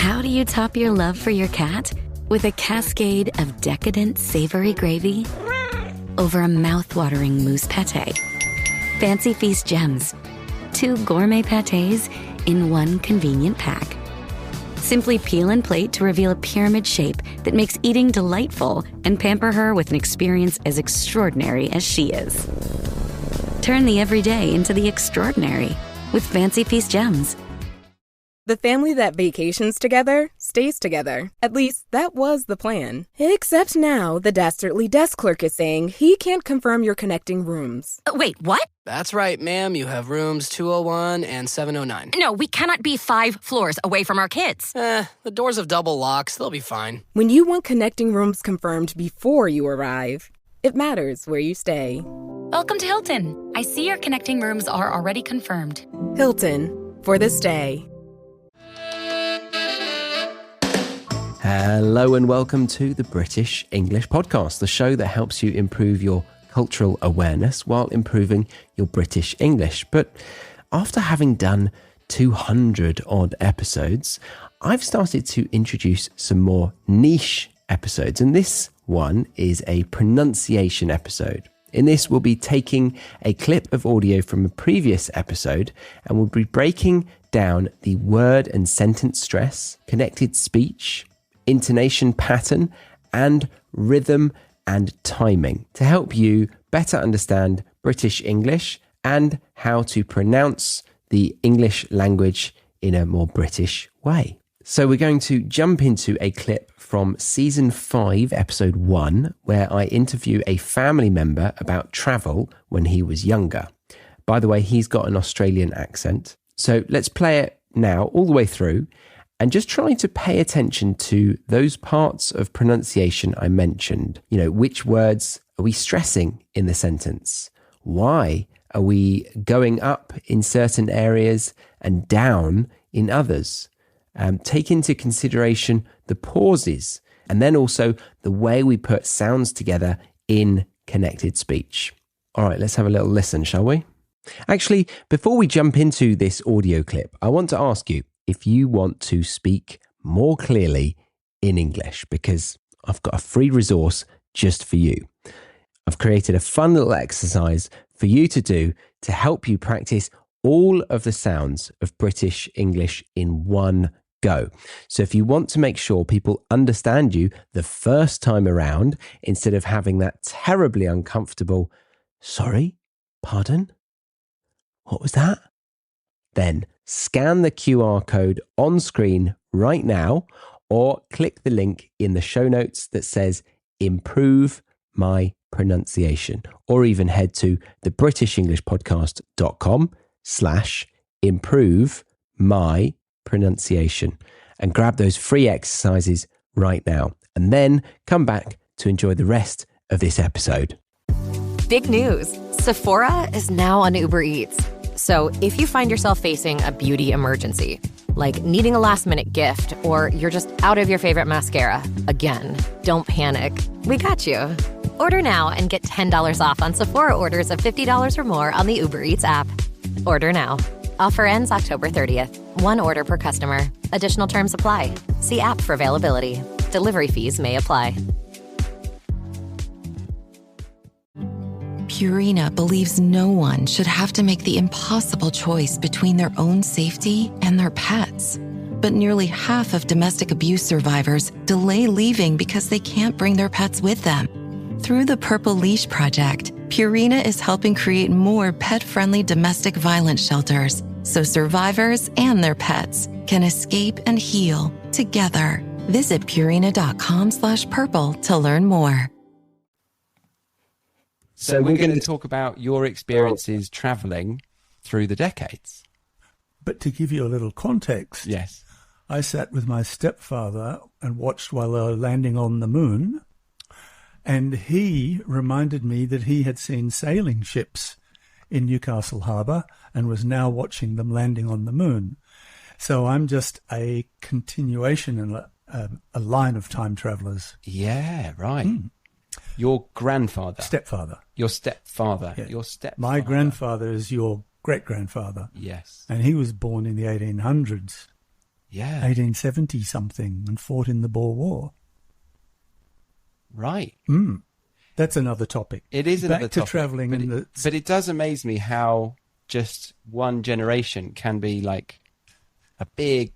How do you top your love for your cat? With a cascade of decadent savory gravy over a mouth-watering mousse pâté. Fancy Feast gems. 2 gourmet pâtés in one convenient pack. Simply peel and plate to reveal a pyramid shape that makes eating delightful and pamper her with an experience as extraordinary as she is. Turn the everyday into the extraordinary with Fancy Feast gems. The family that vacations together stays together. At least, that was the plan. Except now, the dastardly desk clerk is saying he can't confirm your connecting rooms. Wait, what? That's right, ma'am. You have rooms 201 and 709. No, we cannot be 5 floors away from our kids. The doors have double locks. They'll be fine. When you want connecting rooms confirmed before you arrive, it matters where you stay. Welcome to Hilton. I see your connecting rooms are already confirmed. Hilton, for this day. Hello and welcome to the British English Podcast, the show that helps you improve your cultural awareness while improving your British English. But after having done 200 odd episodes, I've started to introduce some more niche episodes, and this one is a pronunciation episode. In this, we'll be taking a clip of audio from a previous episode and we'll be breaking down the word and sentence stress, connected speech, intonation pattern, and rhythm and timing to help you better understand British English and how to pronounce the English language in a more British way. So we're going to jump into a clip from season 5, episode 1, where I interview a family member about travel when he was younger. By the way, he's got an Australian accent. So let's play it now all the way through and just try to pay attention to those parts of pronunciation I mentioned. You know, which words are we stressing in the sentence? Why are we going up in certain areas and down in others? Take into consideration the pauses and then also the way we put sounds together in connected speech. All right, let's have a little listen, shall we? Actually, before we jump into this audio clip, I want to ask you if you want to speak more clearly in English, because I've got a free resource just for you. I've created a fun little exercise for you to do to help you practice all of the sounds of British English in one go. So if you want to make sure people understand you the first time around, instead of having that terribly uncomfortable, sorry, pardon, what was that? Then scan the QR code on screen right now or click the link in the show notes that says improve my pronunciation, or even head to thebritishenglishpodcast.com/improve my pronunciation and grab those free exercises right now, and then come back to enjoy the rest of this episode. Big news. Sephora is now on Uber Eats. So if you find yourself facing a beauty emergency, like needing a last-minute gift, or you're just out of your favorite mascara, again, don't panic. We got you. Order now and get $10 off on Sephora orders of $50 or more on the Uber Eats app. Order now. Offer ends October 30th. One order per customer. Additional terms apply. See app for availability. Delivery fees may apply. Purina believes no one should have to make the impossible choice between their own safety and their pets. But nearly half of domestic abuse survivors delay leaving because they can't bring their pets with them. Through the Purple Leash Project, Purina is helping create more pet-friendly domestic violence shelters so survivors and their pets can escape and heal together. Visit purina.com/purple to learn more. So we're going to talk about your experiences travelling through the decades. But to give you a little context, Yes. I sat with my stepfather and watched while they were landing on the moon, and he reminded me that he had seen sailing ships in Newcastle Harbour and was now watching them landing on the moon. So I'm just a continuation and a line of time travellers. Yeah, right. Your grandfather. Stepfather. Your stepfather. Yeah. Your stepfather. My grandfather is your great-grandfather. Yes. And he was born in the 1800s. Yeah. 1870 something, and fought in the Boer War. Right. That's another topic. It is another Back to topic, travelling. but it does amaze me how just one generation can be like a big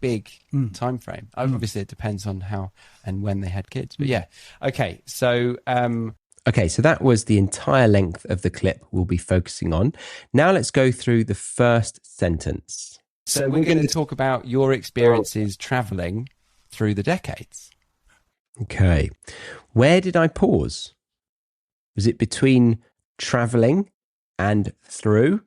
time frame. Obviously, it depends on how and when they had kids. But yeah. Okay. So so that was the entire length of the clip we'll be focusing on. Now let's go through the first sentence. So we're going to talk about your experiences traveling through the decades. Okay. Where did I pause? Was it between traveling and through?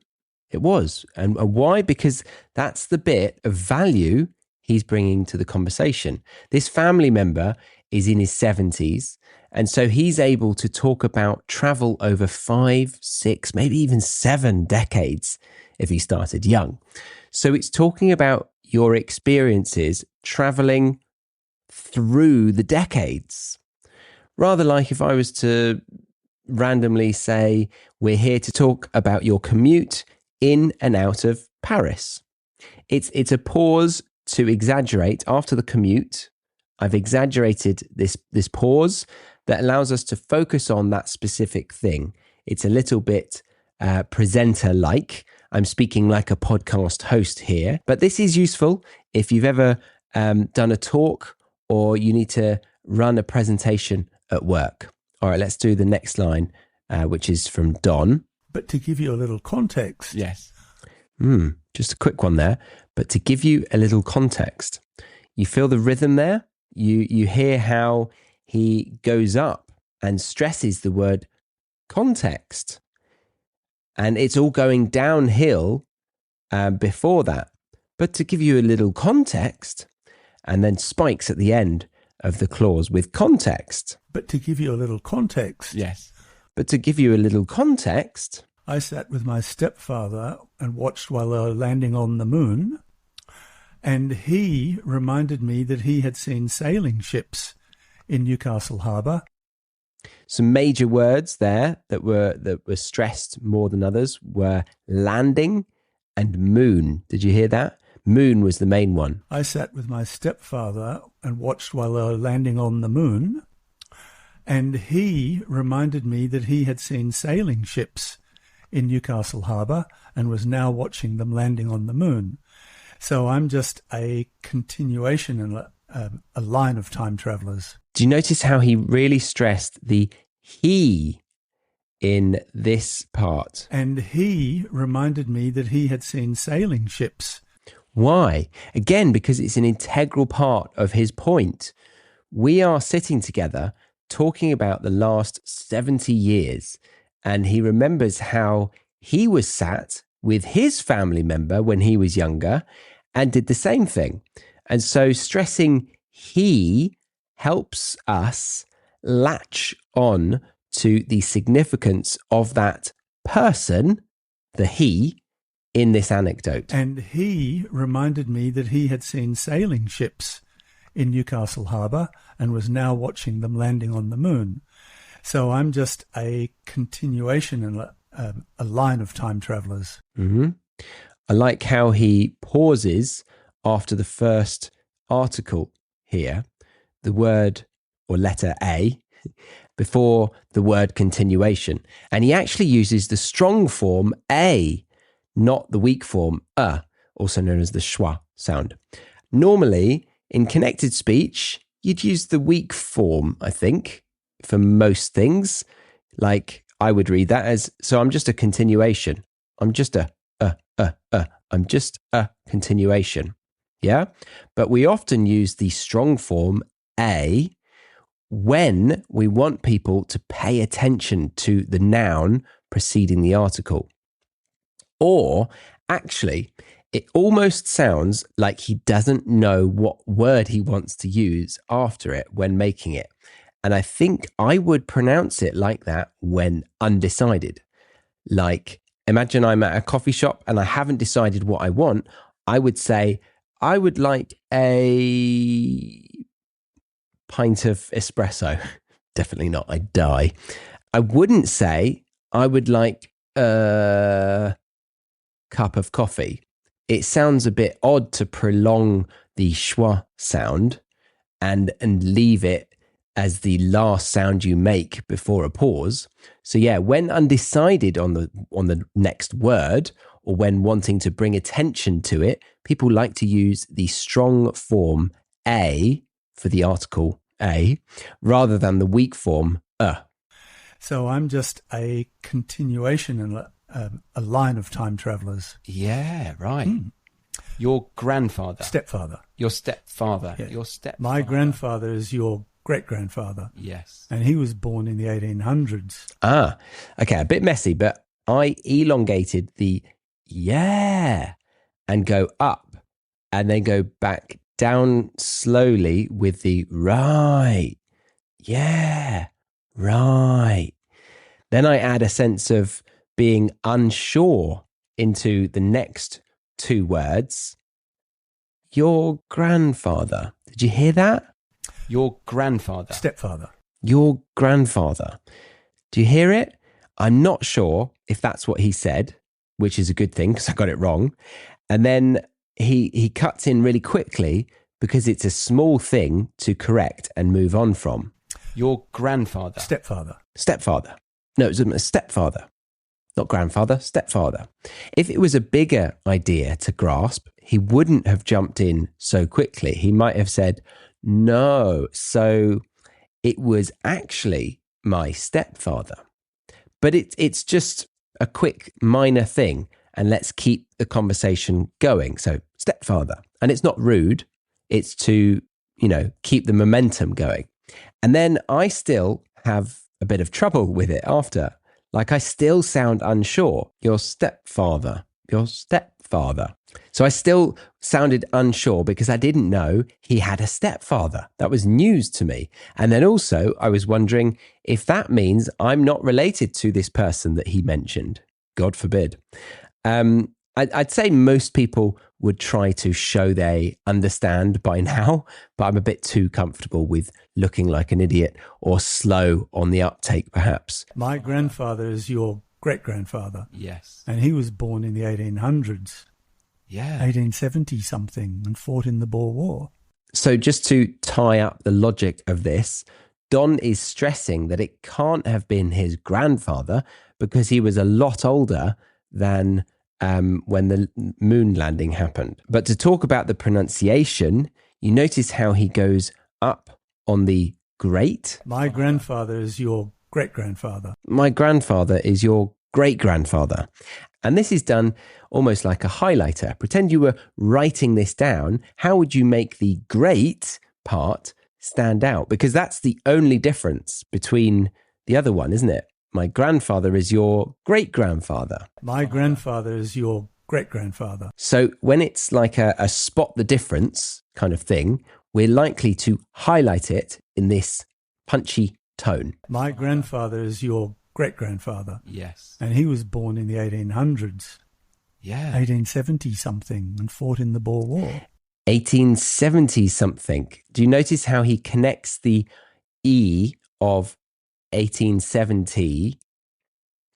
It was. And why? Because that's the bit of value he's bringing to the conversation. This family member is in his 70s. And so he's able to talk about travel over 5, 6, maybe even 7 decades if he started young. So it's talking about your experiences traveling through the decades. Rather like if I was to randomly say, we're here to talk about your commute in and out of Paris. It's a pause to exaggerate after the commute. I've exaggerated this pause that allows us to focus on that specific thing. It's a little bit presenter-like. I'm speaking like a podcast host here, but this is useful if you've ever done a talk or you need to run a presentation at work. All right, let's do the next line, which is from Don. But to give you a little context. Yes. Just a quick one there. But to give you a little context, you feel the rhythm there? You hear how he goes up and stresses the word context. And it's all going downhill before that. But to give you a little context, and then spikes at the end of the clause with context. But to give you a little context. Yes. But to give you a little context. I sat with my stepfather and watched while they were landing on the moon. And he reminded me that he had seen sailing ships in Newcastle Harbour. Some major words there that were stressed more than others were landing and moon. Did you hear that? Moon was the main one. I sat with my stepfather and watched while they were landing on the moon. And he reminded me that he had seen sailing ships in Newcastle Harbour and was now watching them landing on the moon. So I'm just a continuation and a line of time travellers. Do you notice how he really stressed the he in this part? And he reminded me that he had seen sailing ships. Why? Again, because it's an integral part of his point. We are sitting together talking about the last 70 years, and he remembers how he was sat with his family member when he was younger and did the same thing. And so stressing he helps us latch on to the significance of that person, the he, in this anecdote. And he reminded me that he had seen sailing ships in Newcastle Harbour and was now watching them landing on the moon. So I'm just a continuation and a line of time travellers. Mm-hmm. I like how he pauses after the first article here, the word or letter A, before the word continuation. And he actually uses the strong form A, not the weak form also known as the schwa sound. Normally, in connected speech, you'd use the weak form, I think, for most things. Like, I would read that as, so I'm just a continuation. I'm just I'm just a continuation. Yeah? But we often use the strong form A when we want people to pay attention to the noun preceding the article. Or actually, it almost sounds like he doesn't know what word he wants to use after it when making it. And I think I would pronounce it like that when undecided. Like, imagine I'm at a coffee shop and I haven't decided what I want. I would say, I would like a pint of espresso. Definitely not, I'd die. I wouldn't say, I would like a cup of coffee. It sounds a bit odd to prolong the schwa sound and leave it as the last sound you make before a pause. So yeah, when undecided on the next word, or when wanting to bring attention to it, people like to use the strong form a for the article a, rather than the weak form So I'm just a continuation and a line of time travelers. Yeah, right. Your grandfather. Stepfather. Your stepfather. Yeah. Your stepfather. My grandfather is your great-grandfather. Yes. And he was born in the 1800s. Ah, okay, a bit messy, but I elongated the yeah and go up and then go back down slowly with the right. Yeah, right. Then I add a sense of being unsure into the next two words. Your grandfather. Did you hear that? Your grandfather. Stepfather. Your grandfather. Do you hear it? I'm not sure if that's what he said, which is a good thing because I got it wrong. And then he cuts in really quickly because it's a small thing to correct and move on from. Your grandfather. Stepfather. Stepfather. No, it was a stepfather. Not grandfather, stepfather. If it was a bigger idea to grasp, he wouldn't have jumped in so quickly. He might have said, no, so it was actually my stepfather. But it's just a quick minor thing, and let's keep the conversation going. So stepfather, and it's not rude. It's to, keep the momentum going. And then I still have a bit of trouble with it after. Like I still sound unsure. Your stepfather. So I still sounded unsure because I didn't know he had a stepfather. That was news to me. And then also I was wondering if that means I'm not related to this person that he mentioned. God forbid. I'd say most people would try to show they understand by now, but I'm a bit too comfortable with looking like an idiot or slow on the uptake, perhaps. My grandfather is your great-grandfather. Yes. And he was born in the 1800s. Yeah. 1870 something, and fought in the Boer War. So just to tie up the logic of this, Don is stressing that it can't have been his grandfather because he was a lot older than when the moon landing happened. But to talk about the pronunciation, you notice how he goes up on the great. My grandfather is your great-grandfather. My grandfather is your great-grandfather. And this is done almost like a highlighter. Pretend you were writing this down. How would you make the great part stand out? Because that's the only difference between the other one, isn't it? My grandfather is your great-grandfather. My grandfather is your great-grandfather. So when it's like a spot the difference kind of thing, we're likely to highlight it in this punchy tone. My grandfather is your great-grandfather. Yes. And he was born in the 1800s. Yeah. 1870 something, and fought in the Boer War. 1870 something. Do you notice how he connects the E of 1870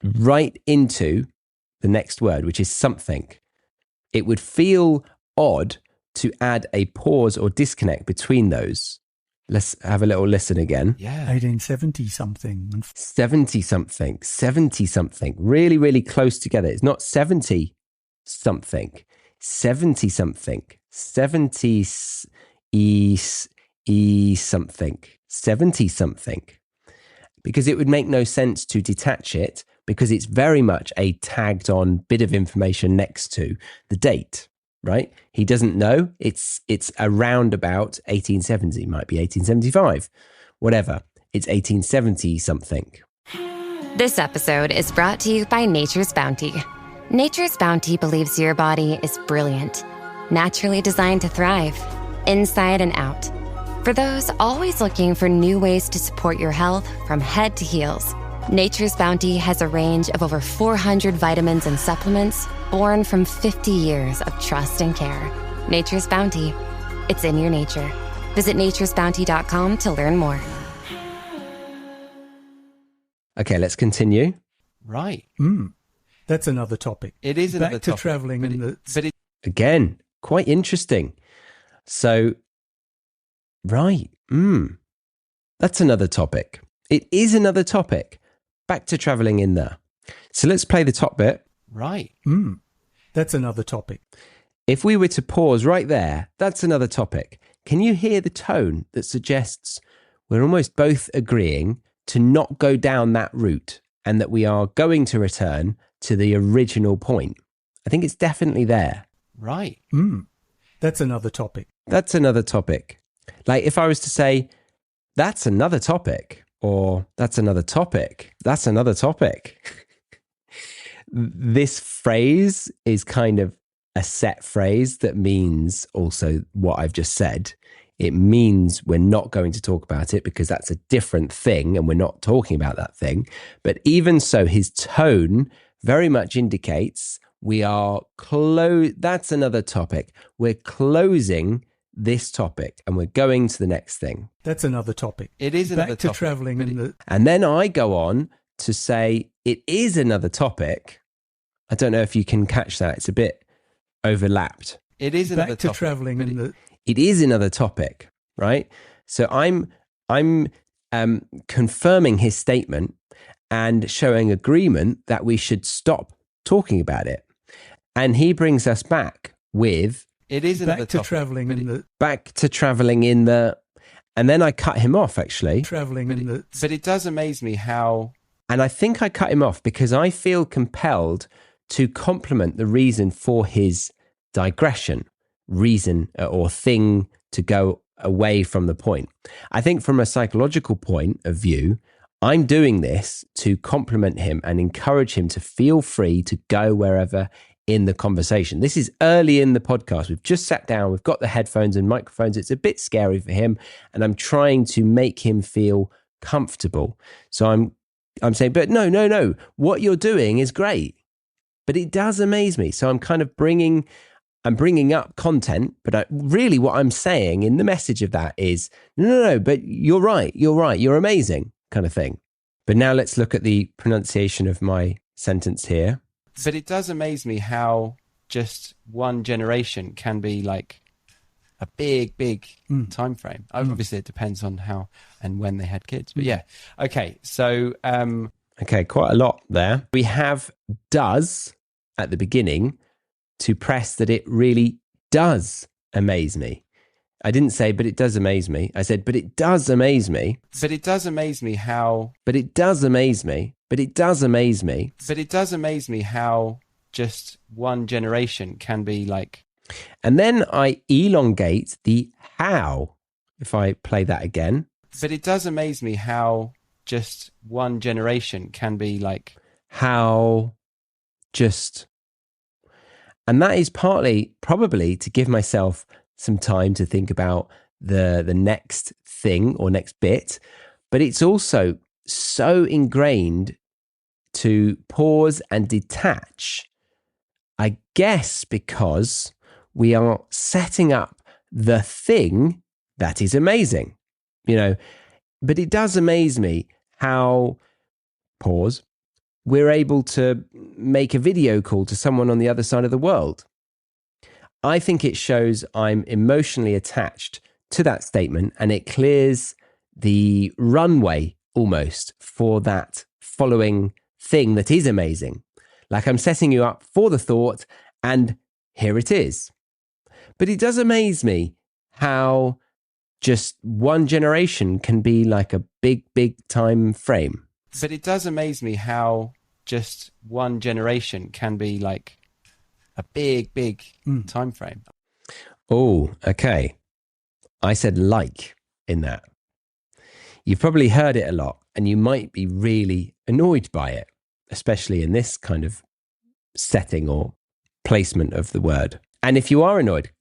right into the next word, which is something? It would feel odd to add a pause or disconnect between those. Let's have a little listen again. Yeah. 1870 something. 70 something. 70 something. Really, really close together. It's not 70 something. 70 something. 70 e something. 70 something. Because it would make no sense to detach it, because it's very much a tagged on bit of information next to the date, right? He doesn't know. It's around about 1870, might be 1875, whatever. It's 1870 something. This episode is brought to you by Nature's Bounty. Nature's Bounty believes your body is brilliant, naturally designed to thrive, inside and out. For those always looking for new ways to support your health from head to heels, Nature's Bounty has a range of over 400 vitamins and supplements born from 50 years of trust and care. Nature's Bounty. It's in your nature. Visit naturesbounty.com to learn more. Okay, let's continue. Right. That's another topic. It is another topic. Back to topic. travelling. Again, quite interesting. So, right. That's another topic. It is another topic. Back to traveling in there. So let's play the top bit. Right. That's another topic. If we were to pause right there, that's another topic. Can you hear the tone that suggests we're almost both agreeing to not go down that route and that we are going to return to the original point? I think it's definitely there. Right. That's another topic. That's another topic. Like if I was to say, that's another topic, or that's another topic, that's another topic. This phrase is kind of a set phrase that means also what I've just said. It means we're not going to talk about it because that's a different thing and we're not talking about that thing. But even so, his tone very much indicates we are that's another topic. We're closing this topic and we're going to the next thing. That's another topic. It is another Back to topic. traveling. And then I go on to say it is another topic. I don't know if you can catch that. It's a bit overlapped. It is another Back to topic. traveling. It is another topic, right? So I'm confirming his statement and showing agreement that we should stop talking about it. And he brings us back with It is another Back to topic. traveling. back to traveling in the, and then I cut him off actually. Traveling. But it does amaze me how... And I think I cut him off because I feel compelled to compliment the reason for his digression, reason or thing to go away from the point. I think from a psychological point of view, I'm doing this to compliment him and encourage him to feel free to go wherever in the conversation. This is early in the podcast. We've just sat down. We've got the headphones and microphones. It's a bit scary for him. And I'm trying to make him feel comfortable. So I'm saying, but no. What you're doing is great. But it does amaze me. So I'm kind of bringing up content, but really what I'm saying in the message of that is, no, but you're right, you're amazing kind of thing. But now let's look at the pronunciation of my sentence here. But it does amaze me how just one generation can be like a big time frame. Obviously, it depends on how and when they had kids. But yeah. Okay, so... Okay, quite a lot there. We have does at the beginning to press that it really does amaze me. I didn't say, but it does amaze me. I said, but it does amaze me. But it does amaze me how... But it does amaze me. But it does amaze me. But it does amaze me how just one generation can be like... And then I elongate the how, if I play that again. But it does amaze me how just one generation can be like... How just... And that is partly probably to give myself some time to think about the next thing or next bit. But it's also so ingrained to pause and detach, I guess, because we are setting up the thing that is amazing, but it does amaze me how, pause, we're able to make a video call to someone on the other side of the world. I think it shows I'm emotionally attached to that statement and it clears the runway almost for that following thing that is amazing. Like I'm setting you up for the thought and here it is. But it does amaze me how just one generation can be like a big time frame. But it does amaze me how just one generation can be like a big time frame. Oh, okay. I said like in that. You've probably heard it a lot and you might be really annoyed by it, especially in this kind of setting or placement of the word. And if you are annoyed,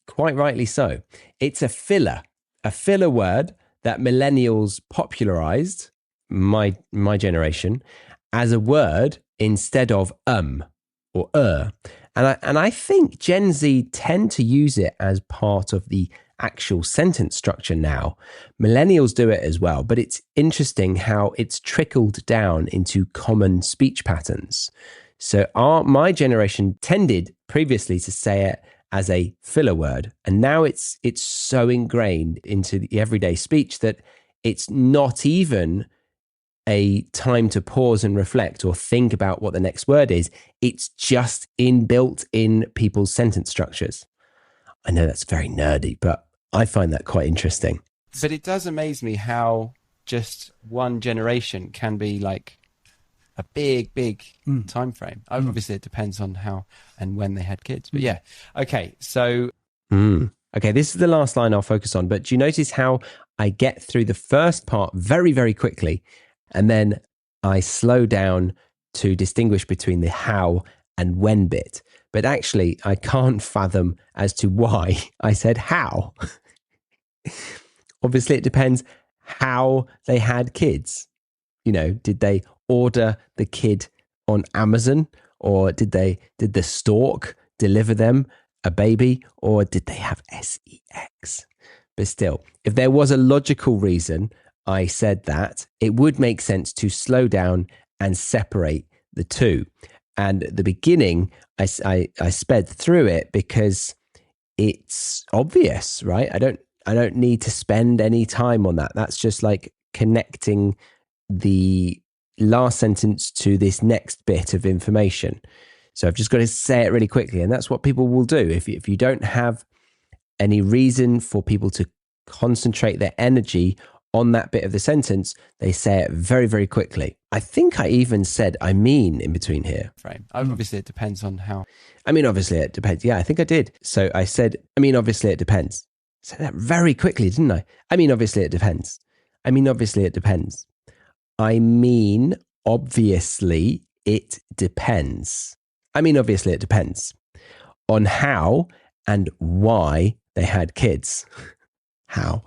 quite rightly so. It's a filler word that millennials popularized, my generation, as a word instead of or And I think Gen Z tend to use it as part of the actual sentence structure now. Millennials do it as well, but it's interesting how it's trickled down into common speech patterns. So my generation tended previously to say it as a filler word. And now it's so ingrained into the everyday speech that it's not even a time to pause and reflect or think about what the next word is. It's just inbuilt in people's sentence structures. I know that's very nerdy, but I find that quite interesting. But it does amaze me how just one generation can be like a big time frame. Obviously, it depends on how and when they had kids. But yeah, okay, so... Okay, this is the last line I'll focus on, but do you notice how I get through the first part very, very quickly, and then I slow down to distinguish between the how and when bit? But actually, I can't fathom as to why I said how. Obviously, it depends how they had kids. You know, did they order the kid on Amazon, or did the stork deliver them a baby, or did they have sex? But still, if there was a logical reason I said that, it would make sense to slow down and separate the two. And at the beginning, I sped through it because it's obvious, right? I don't need to spend any time on that. That's just like connecting the last sentence to this next bit of information. So I've just got to say it really quickly. And that's what people will do. If you don't have any reason for people to concentrate their energy on that bit of the sentence, they say it very, very quickly. I think I even said "I mean" in between here. Frame. Obviously, it depends on how. I mean, obviously, it depends. Yeah, I think I did. So I said, I mean, obviously, it depends. I said that very quickly, didn't I? I mean, obviously, it depends. I mean, obviously, it depends. I mean, obviously, it depends. I mean, obviously, it depends on how and why they had kids. How?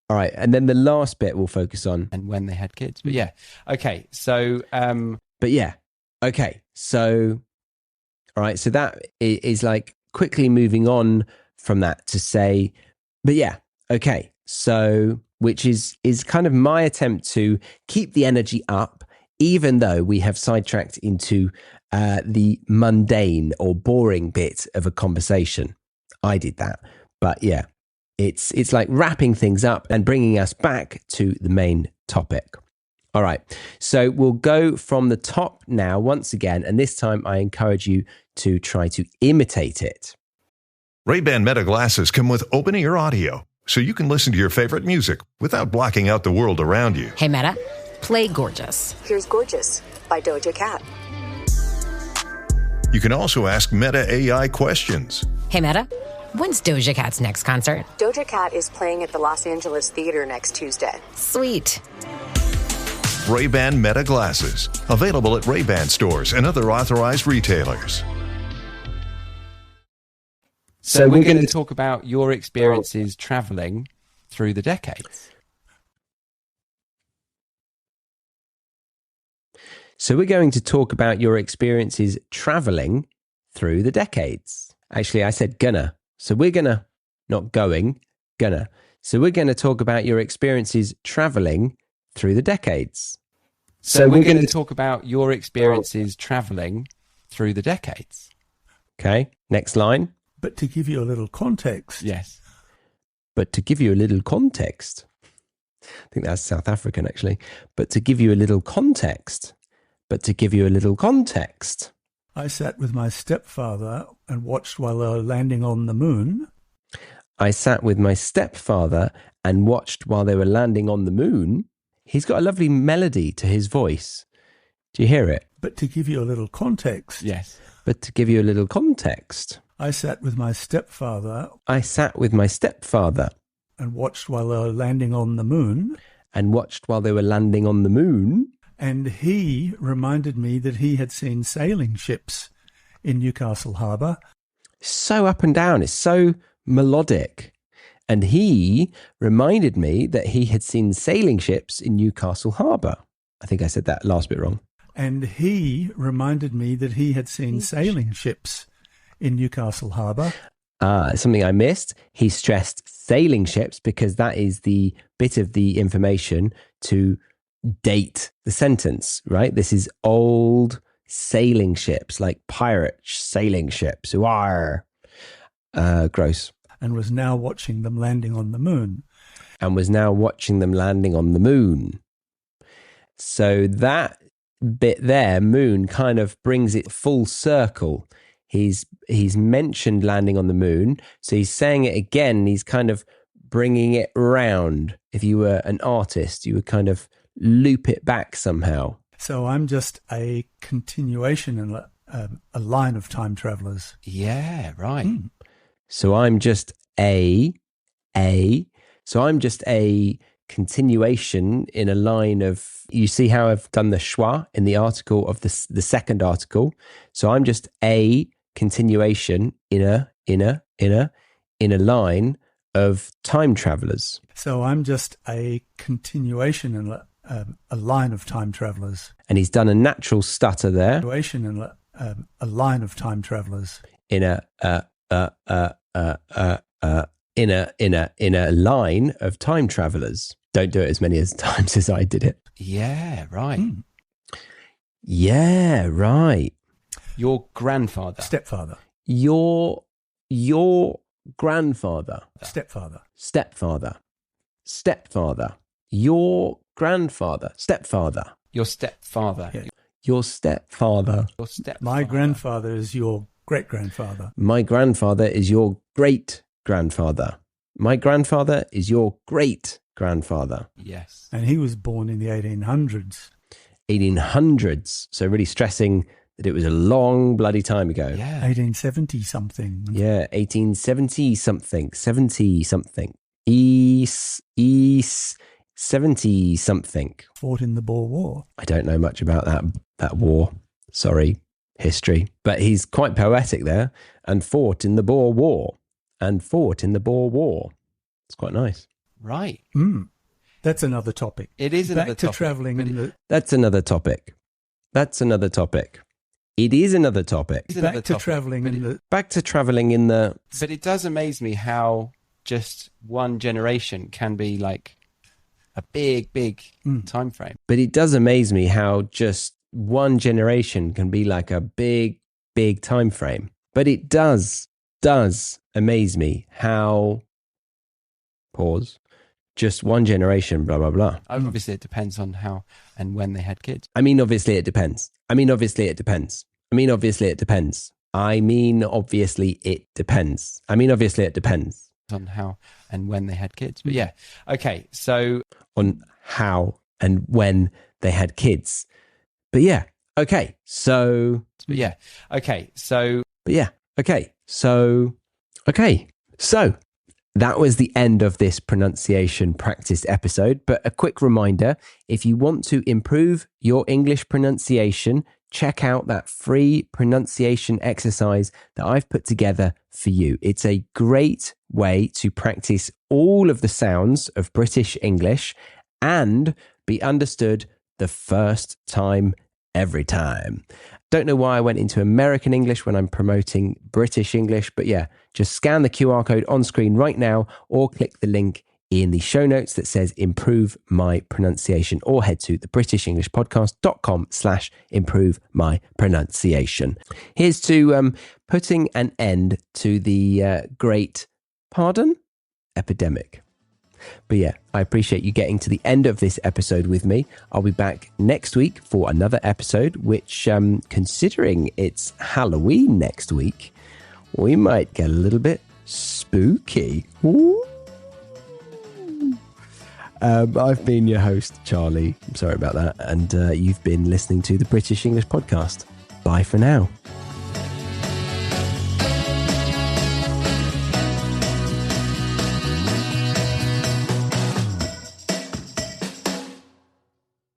All right. And then the last bit we'll focus on. And when they had kids. But yeah. Okay. So. But yeah. Okay. So. All right. So that is like quickly moving on from that to say, but yeah. Okay. So, which is kind of my attempt to keep the energy up, even though we have sidetracked into the mundane or boring bit of a conversation. I did that. But yeah. It's like wrapping things up and bringing us back to the main topic. All right. So we'll go from the top now once again. And this time I encourage you to try to imitate it. Ray-Ban Meta glasses come with open-ear audio, so you can listen to your favorite music without blocking out the world around you. Hey, Meta, play Gorgeous. Here's Gorgeous by Doja Cat. You can also ask Meta AI questions. Hey, Meta, when's Doja Cat's next concert? Doja Cat is playing at the Los Angeles Theater next Tuesday. Sweet. Ray-Ban Meta glasses, available at Ray-Ban stores and other authorized retailers. So we're going to talk about your experiences traveling through the decades. So we're going to talk about your experiences traveling through the decades. Actually, I said gonna. So we're gonna, not going, gonna. So we're going to talk about your experiences traveling through the decades. So we're going to talk about your experiences traveling through the decades. Okay, next line. But to give you a little context. Yes. But to give you a little context. I think that's South African, actually. But to give you a little context. But to give you a little context. I sat with my stepfather and watched while they were landing on the moon. I sat with my stepfather and watched while they were landing on the moon. He's got a lovely melody to his voice. Do you hear it? But to give you a little context. Yes. But to give you a little context. I sat with my stepfather. I sat with my stepfather. And watched while they were landing on the moon. And watched while they were landing on the moon. And he reminded me that he had seen sailing ships in Newcastle Harbour. So up and down. It's so melodic. And he reminded me that he had seen sailing ships in Newcastle Harbour. I think I said that last bit wrong. And he reminded me that he had seen sailing ships in Newcastle Harbour. Something I missed. He stressed sailing ships because that is the bit of the information to date the sentence, right? This is old sailing ships, like pirate sailing ships. Arr. Gross. And was now watching them landing on the moon. And was now watching them landing on the moon. So that bit there, moon, kind of brings it full circle. He's mentioned landing on the moon, so he's saying it again. He's kind of bringing it round. If you were an artist, you would kind of loop it back somehow. So I'm just a continuation and a line of time travelers. Yeah, right. So I'm just a continuation in a line of, you see how I've done the schwa in the article of the second article. So I'm just a continuation in a line of time travelers. So I'm just a continuation and a line of time travelers. And he's done a natural stutter there. Continuation and a line of time travelers. In a line of time travelers. Don't do it as many times as I did it. Yeah, right. Yeah, right. Your grandfather. Stepfather. Your grandfather. Stepfather. Stepfather. Stepfather. Your grandfather. Stepfather. Your stepfather. Yeah. Your stepfather. Your stepfather. My grandfather is your great-grandfather. My grandfather is your great-grandfather. My grandfather is your great-grandfather. Yes. And he was born in the 1800s. 1800s. So really stressing that it was a long bloody time ago. Yeah. 1870-something. Yeah, 1870-something. 70-something. 70-something. Fought in the Boer War. I don't know much about that war. Sorry, history. But he's quite poetic there. And fought in the Boer War. And fought in the Boer War. It's quite nice. Right. That's another topic. It is another topic. That's another topic. That's another topic. It is another topic. Back to travelling in the... But it does amaze me how just one generation can be like a big time frame. But it does amaze me how just one generation can be like a big time frame. But it does amaze me how... Pause. Just one generation, blah, blah, blah. Obviously, it depends on how and when they had kids. I mean, obviously, it depends. On how and when they had kids. But yeah, okay, so... On how and when they had kids. But yeah, okay, so... But yeah, okay, so... But yeah, okay, so... Okay, so... That was the end of this pronunciation practice episode, but a quick reminder, if you want to improve your English pronunciation, check out that free pronunciation exercise that I've put together for you. It's a great way to practice all of the sounds of British English and be understood the first time every time. Don't know why I went into American English when I'm promoting British English, but yeah, just scan the QR code on screen right now or click the link in the show notes that says improve my pronunciation, or head to thebritishenglishpodcast.com/improve my pronunciation. Here's to putting an end to the great epidemic. But yeah, I appreciate you getting to the end of this episode with me. I'll be back next week for another episode, which, considering it's Halloween next week, we might get a little bit spooky. Ooh. I've been your host, Charlie. I'm sorry about that. And you've been listening to the British English Podcast. Bye for now.